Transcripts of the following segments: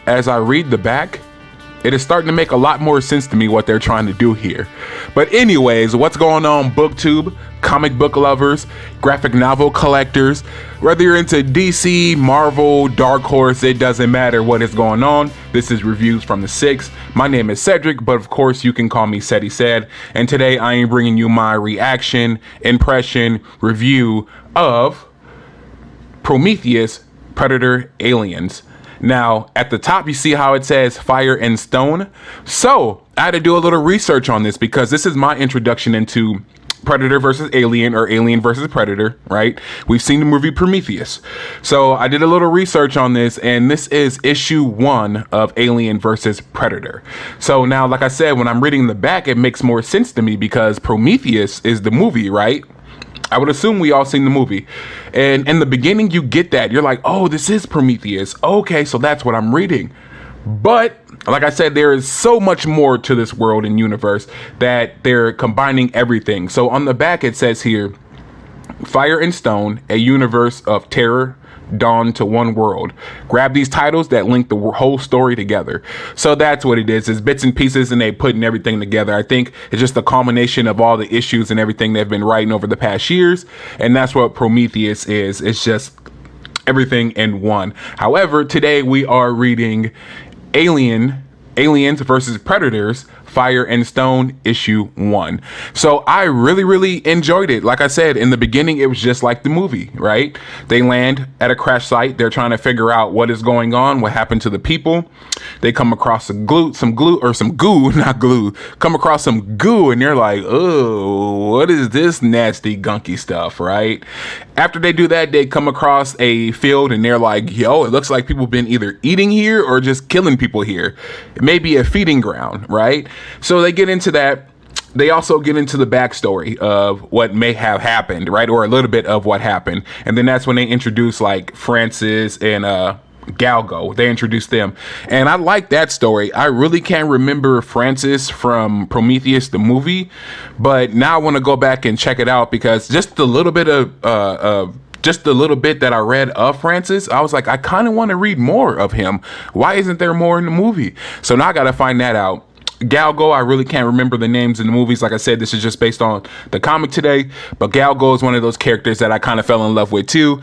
as I read the back, it is starting to make a lot more sense to me what they're trying to do here. But anyways, what's going on, booktube, comic book lovers, graphic novel collectors, whether you're into DC, Marvel, Dark Horse, it doesn't matter what is going on. This is Reviews from the Six. My name is Cedric, but of course you can call me Ceddy Said. And today I am bringing you my reaction, impression, review of Prometheus, Predator, Aliens. Now, at the top, you see how it says Fire and Stone. So I had to do a little research on this because this is my introduction into Predator versus Alien, or Alien versus Predator, right? We've seen the movie Prometheus. So I did a little research on this, and this is issue 1 of Alien versus Predator. So now, like I said, when I'm reading the back, it makes more sense to me because Prometheus is the movie, right? I would assume we all seen the movie. And in the beginning, you get that. You're like, oh, this is Prometheus. Okay, so that's what I'm reading. But like I said, there is so much more to this world and universe that they're combining everything. So on the back, it says here, Fire and Stone, a universe of terror, dawn to one world. Grab these titles that link the whole story together. So that's what it is. It's bits and pieces, and they putting everything together. I think it's just a culmination of all the issues and everything they've been writing over the past years, and that's what Prometheus is. It's just everything in one. However, today we are reading Aliens versus Predators, Fire and Stone, issue 1. So I really enjoyed it. Like I said, in the beginning, it was just like the movie, right? They land at a crash site. They're trying to figure out what is going on, what happened to the people. They come across some goo, not glue, come across some goo, and they're like, oh, what is this nasty, gunky stuff, right? After they do that, they come across a field, and they're like, yo, it looks like people been either eating here or just killing people here. It may be a feeding ground, right? So they get into that. They also get into the backstory of what may have happened, right? Or a little bit of what happened. And then that's when they introduce like Francis and Galgo. They introduced them. And I like that story. I really can't remember Francis from Prometheus, the movie. But now I want to go back and check it out because just a little bit of just the little bit that I read of Francis, I was like, I kind of want to read more of him. Why isn't there more in the movie? So now I got to find that out. Galgo, I really can't remember the names in the movies. Like I said, this is just based on the comic today. But Galgo is one of those characters that I kind of fell in love with too.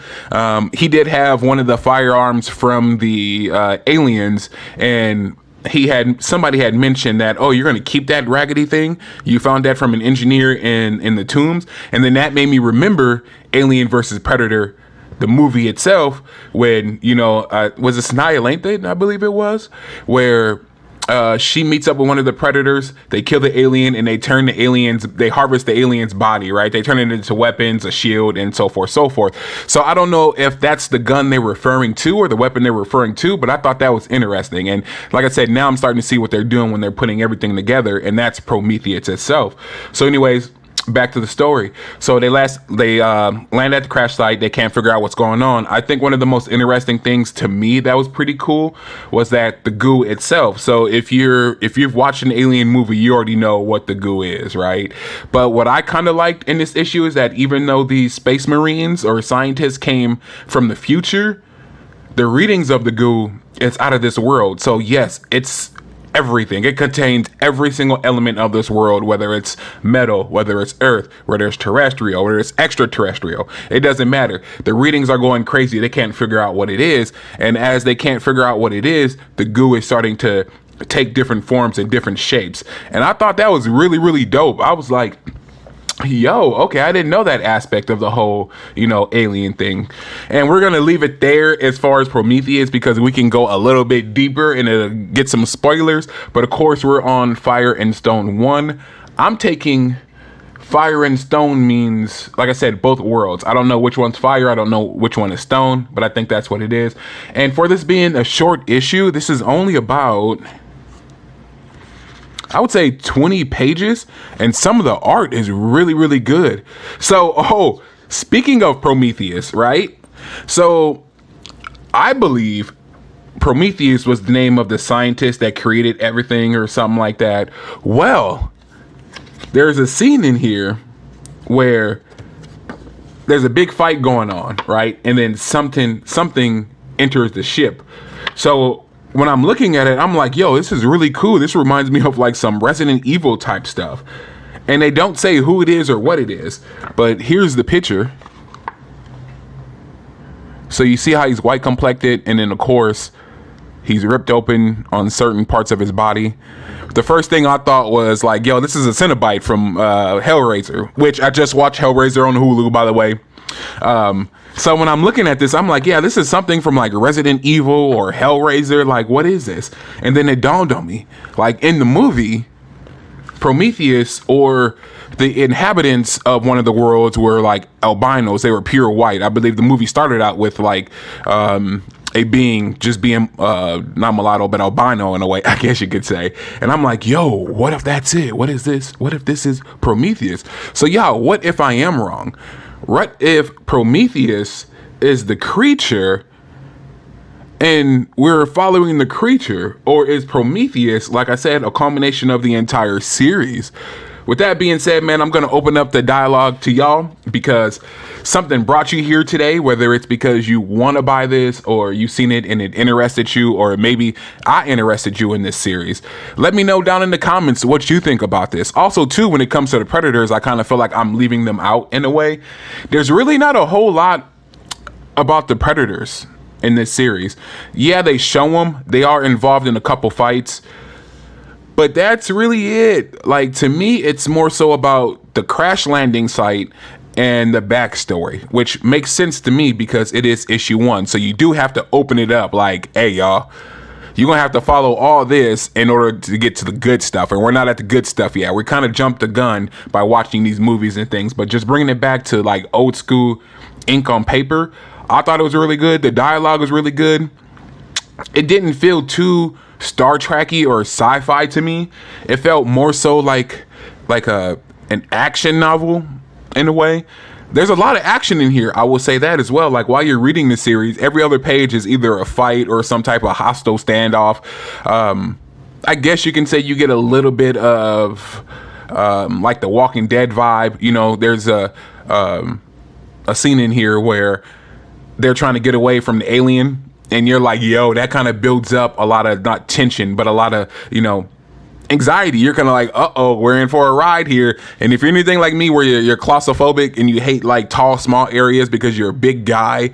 He did have one of the firearms from the Aliens, and somebody had mentioned that, oh, you're going to keep that raggedy thing? You found that from an engineer in the tombs? And then that made me remember Alien versus Predator, the movie itself, when, you know, was it Snihilanthe, I believe it was, where she meets up with one of the predators. They kill the alien, and they harvest the alien's body, right? They turn it into weapons, a shield, and so forth, so forth. So I don't know if that's the gun they're referring to or the weapon they're referring to, but I thought that was interesting. And like I said, now I'm starting to see what they're doing when they're putting everything together, and that's Prometheus itself. So anyways, back to the story. So they land at the crash site. They can't figure out what's going on. I think one of the most interesting things to me that was pretty cool was that the goo itself. So if you've watched an Alien movie, you already know what the goo is, right? But what I kind of liked in this issue is that even though these space marines or scientists came from the future, the readings of the goo is out of this world. So yes, it's everything. It contains every single element of this world, whether it's metal, whether it's earth, whether it's terrestrial, whether it's extraterrestrial. It doesn't matter. The readings are going crazy. They can't figure out what it is. And as they can't figure out what it is, the goo is starting to take different forms and different shapes. And I thought that was really dope. I was like, yo, okay, I didn't know that aspect of the whole, you know, alien thing. And we're going to leave it there as far as Prometheus because we can go a little bit deeper and it'll get some spoilers. But of course, we're on Fire and Stone 1. I'm taking Fire and Stone means, like I said, both worlds. I don't know which one's fire. I don't know which one is stone, but I think that's what it is. And for this being a short issue, this is only about, I would say 20 pages, and some of the art is really good. So, speaking of Prometheus, right? So, I believe Prometheus was the name of the scientist that created everything or something like that. Well, there's a scene in here where there's a big fight going on, right? And then something enters the ship. So when I'm looking at it, I'm like, yo, this is really cool. This reminds me of like some Resident Evil type stuff. And they don't say who it is or what it is. But here's the picture. So you see how he's white complected, and then of course he's ripped open on certain parts of his body. The first thing I thought was like, yo, this is a Cenobite from Hellraiser, which I just watched Hellraiser on Hulu, by the way. So when I'm looking at this, I'm like, yeah, this is something from like Resident Evil or Hellraiser. Like, what is this? And then it dawned on me, like in the movie, Prometheus, or the inhabitants of one of the worlds, were like albinos. They were pure white. I believe the movie started out with like a being just being not mulatto but albino in a way, I guess you could say. And I'm like, yo, what if that's it? What is this? What if this is Prometheus? So yeah, what if I am wrong? What if Prometheus is the creature and we're following the creature? Or is Prometheus, like I said, a culmination of the entire series? With that being said, man, I'm going to open up the dialogue to y'all because something brought you here today, whether it's because you want to buy this or you've seen it and it interested you, or maybe I interested you in this series. Let me know down in the comments what you think about this. Also, too, when it comes to the Predators, I kind of feel like I'm leaving them out in a way. There's really not a whole lot about the Predators in this series. Yeah, they show them. They are involved in a couple fights. But that's really it. Like, to me, it's more so about the crash landing site and the backstory, which makes sense to me because it is issue 1. So you do have to open it up like, hey, y'all, you're going to have to follow all this in order to get to the good stuff. And we're not at the good stuff yet. We kind of jumped the gun by watching these movies and things. But just bringing it back to like old school ink on paper, I thought it was really good. The dialogue was really good. It didn't feel too Star Trek-y or sci-fi to me. It felt more so like an action novel in a way. There's a lot of action in here, I will say that as well. Like, while you're reading the series, every other page is either a fight or some type of hostile standoff. I guess you can say you get a little bit of like the Walking Dead vibe. You know, there's a scene in here where they're trying to get away from the alien, and you're like, yo, that kind of builds up a lot of, not tension, but a lot of, you know, anxiety. You're kind of like, uh-oh, we're in for a ride here. And if you're anything like me, where you're claustrophobic and you hate like tall, small areas because you're a big guy,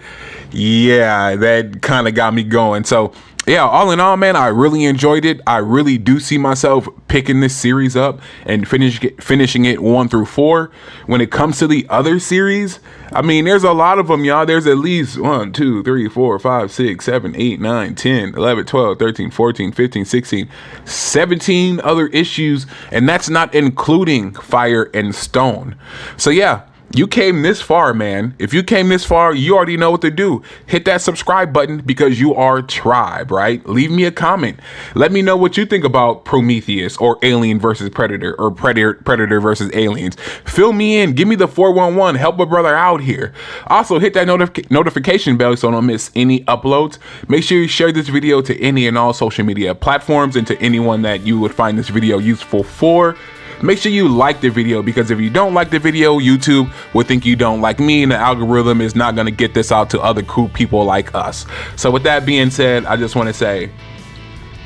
yeah, that kind of got me going. So yeah, all in all, man, I really enjoyed it. I really do see myself picking this series up and finishing it 1 through 4. When it comes to the other series, I mean, there's a lot of them, y'all. There's at least 1, 2, 3, 4, 5, 6, 7, 8, 9, 10, 11, 12, 13, 14, 15, 16, 17 other issues. And that's not including Fire and Stone. So yeah, you came this far, man. If you came this far, you already know what to do. Hit that subscribe button because you are tribe, right? Leave me a comment. Let me know what you think about Prometheus, or Alien versus Predator, or Predator versus Aliens. Fill me in. Give me the 411. Help a brother out here. Also, hit that notification bell so I don't miss any uploads. Make sure you share this video to any and all social media platforms and to anyone that you would find this video useful for. Make sure you like the video, because if you don't like the video, YouTube will think you don't like me, and the algorithm is not going to get this out to other cool people like us. So with that being said, I just want to say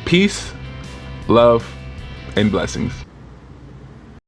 peace, love, and blessings.